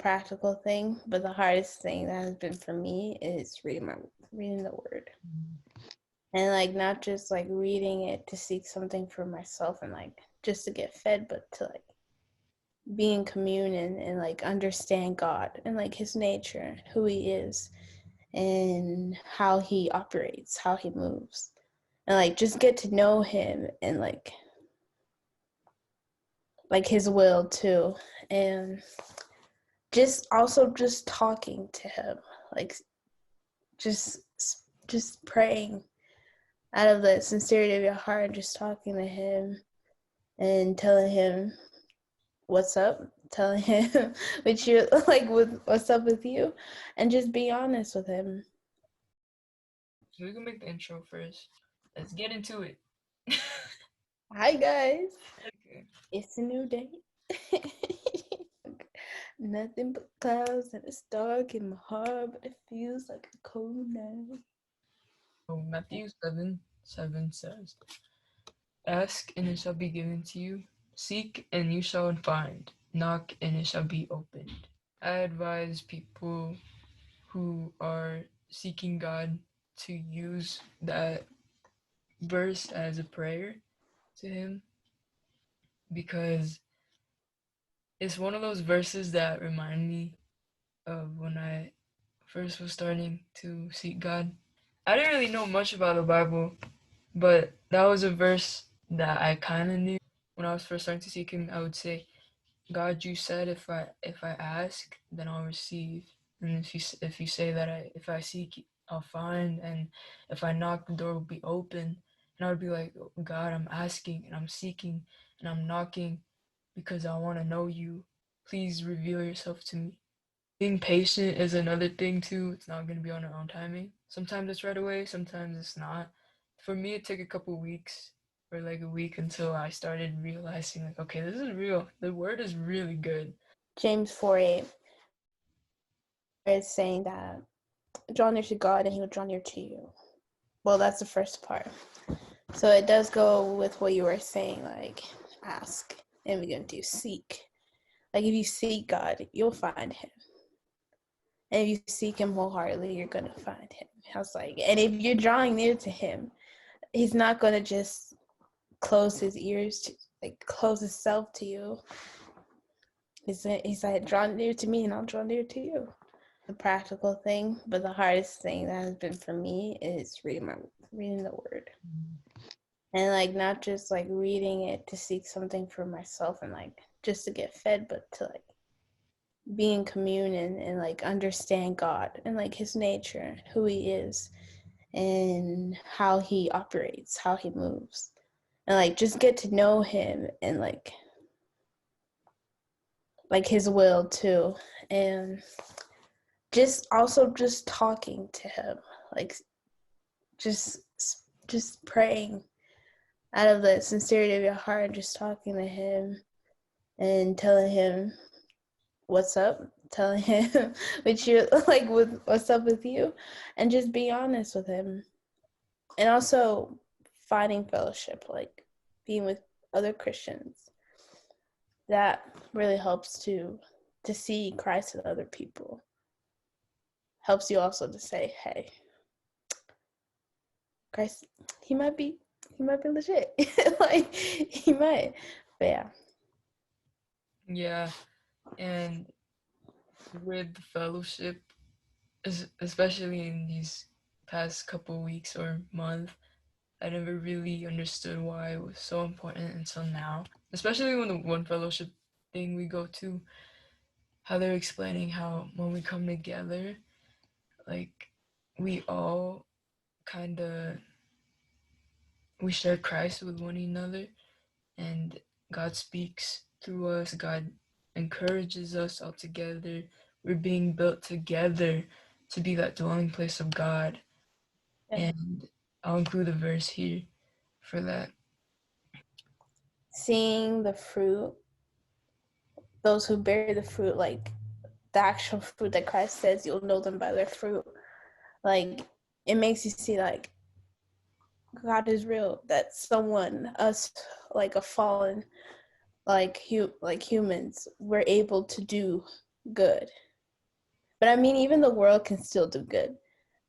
practical thing, but the hardest thing that has been for me is reading the word. And like not just like reading it to seek something for myself and like just to get fed, but to like be in communion and like understand God and like his nature, who he is, and how he operates, how he moves. And like just get to know him and like his will too. And just also just talking to him, like just praying out of the sincerity of your heart, just talking to him and telling him what's up, telling him what you like with what's up with you, and just be honest with him. So we can make the intro first. Let's get into it. Hi guys, Okay. it's a new day. Nothing but clouds and it's dark in my heart, but it feels like a cold night. So Matthew 7:7 says, "Ask and it shall be given to you. Seek and you shall find. Knock and it shall be opened." I advise people who are seeking God to use that verse as a prayer to Him, because it's one of those verses that remind me of when I first was starting to seek God. I didn't really know much about the Bible, but that was a verse that I kind of knew. When I was first starting to seek Him, I would say, "God, you said if I ask, then I'll receive, and if you say that if I seek, I'll find, and if I knock, the door will be open." And I would be like, "God, I'm asking and I'm seeking and I'm knocking because I want to know you. Please reveal yourself to me." Being patient is another thing too. It's not going to be on our own timing. Sometimes it's right away, sometimes it's not. For me, it took a couple weeks or like a week until I started realizing, like, okay, this is real. The word is really good. James 4:8 is saying that draw near to God and he will draw near to you. Well, that's the first part. So it does go with what you were saying, like ask and we're going to seek. Like if you seek God, you'll find him. And if you seek him wholeheartedly, you're going to find him. I was like, and if you're drawing near to him, he's not going to just close his ears, to, like close himself to you. He's like, draw near to me and I'll draw near to you. The practical thing, but the hardest thing that has been for me is reading the word. And like not just like reading it to seek something for myself and like just to get fed, but to like be in communion and like understand God and like his nature, who he is, and how he operates, how he moves. And like just get to know him and like his will too. And just also just talking to him, like just praying out of the sincerity of your heart, just talking to him and telling him what's up, telling him what you like with what's up with you, and just be honest with him. And also finding fellowship, like being with other Christians. That really helps to see Christ in other people. Helps you also to say, hey, Christ, he might be legit. Like he might. But yeah. Yeah, and with fellowship, especially in these past couple weeks or month, I never really understood why it was so important until now. Especially when the one fellowship thing we go to, how they're explaining how when we come together, like we all kind of we share Christ with one another, and God speaks through us. God encourages us all together. We're being built together to be that dwelling place of God. Yeah. And I'll include a verse here for that. Seeing the fruit, those who bear the fruit, like the actual fruit that Christ says, you'll know them by their fruit. Like it makes you see like God is real. That someone, us, like a fallen, like humans, we're able to do good. But I mean, even the world can still do good.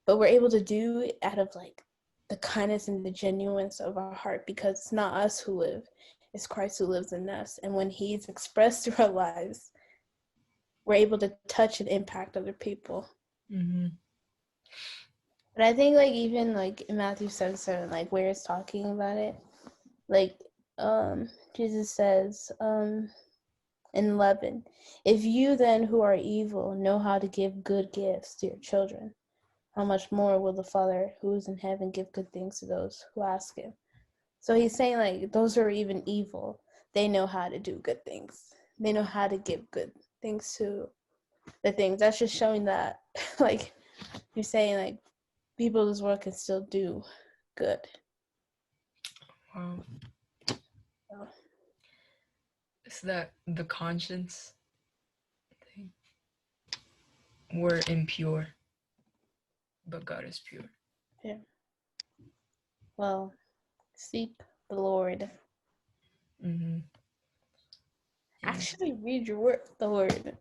But we're able to do it out of like the kindness and the genuineness of our heart, because it's not us who live, it's Christ who lives in us. And when he's expressed through our lives, we're able to touch and impact other people. Mm-hmm. But I think like even like in Matthew 7:7, like where it's talking about it, like Jesus says in 11, if you then who are evil know how to give good gifts to your children, how much more will the Father who is in heaven give good things to those who ask him? So he's saying like those who are even evil, they know how to do good things. They know how to give good things to the things. That's just showing that like you're saying like people in this world can still do good. Wow. So, Is that the conscience thing? We're impure, but God is pure. yeah. Well, seek the Lord. Mm-hmm. Yeah. Actually read your word, the word.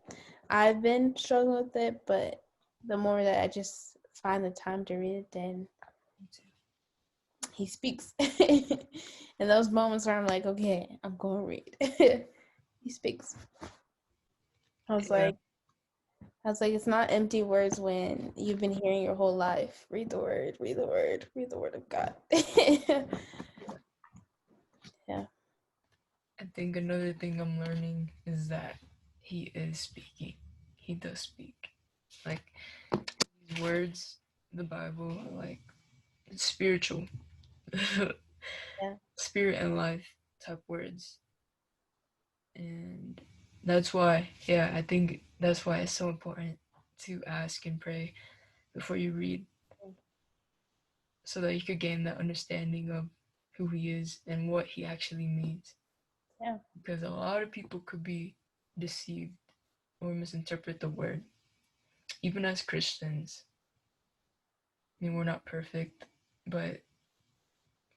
I've been struggling with it, but the more that I just find the time to read it, then he speaks. In those moments where I'm like, okay, I'm going to read. He speaks. I was Yeah. like, it's not empty words when you've been hearing your whole life. Read the word, read the word, read the word of God. Yeah. I think another thing I'm learning is that he is speaking. He does speak. Like these words, the Bible, are like it's spiritual. Yeah. Spirit and life type words. And that's why, yeah, I think that's why it's so important to ask and pray before you read, so that you could gain that understanding of who he is and what he actually means. Yeah. Because a lot of people could be deceived or misinterpret the word. Even as Christians, I mean, we're not perfect, but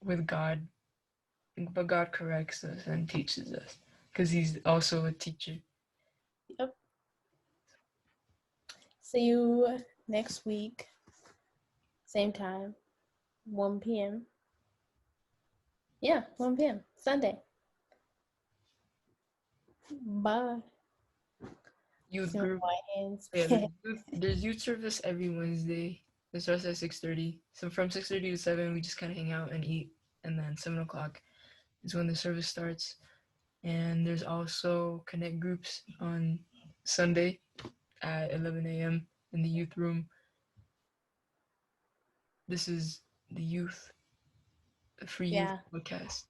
with God, but God corrects us and teaches us because he's also a teacher. Yep. See you next week. Same time, 1 p.m. Yeah, 1 p.m. Sunday. Bye. Youth See my group. white hands. Yeah, there's youth service every Wednesday. It starts at 6:30. So from 6:30 to 7, we just kind of hang out and eat, and then 7 o'clock is when the service starts. And there's also connect groups on Sunday at 11 a.m. in the youth room. This is the youth free youth Yeah. podcast.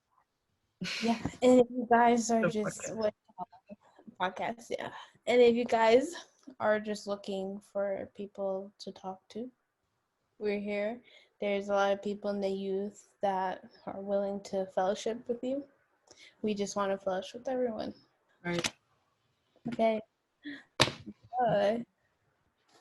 Yeah. And if you guys are The just podcast. what podcast, yeah. And if you guys are just looking for people to talk to, we're here. There's a lot of people in the youth that are willing to fellowship with you. We just want to fellowship with everyone. Right. Okay. Bye.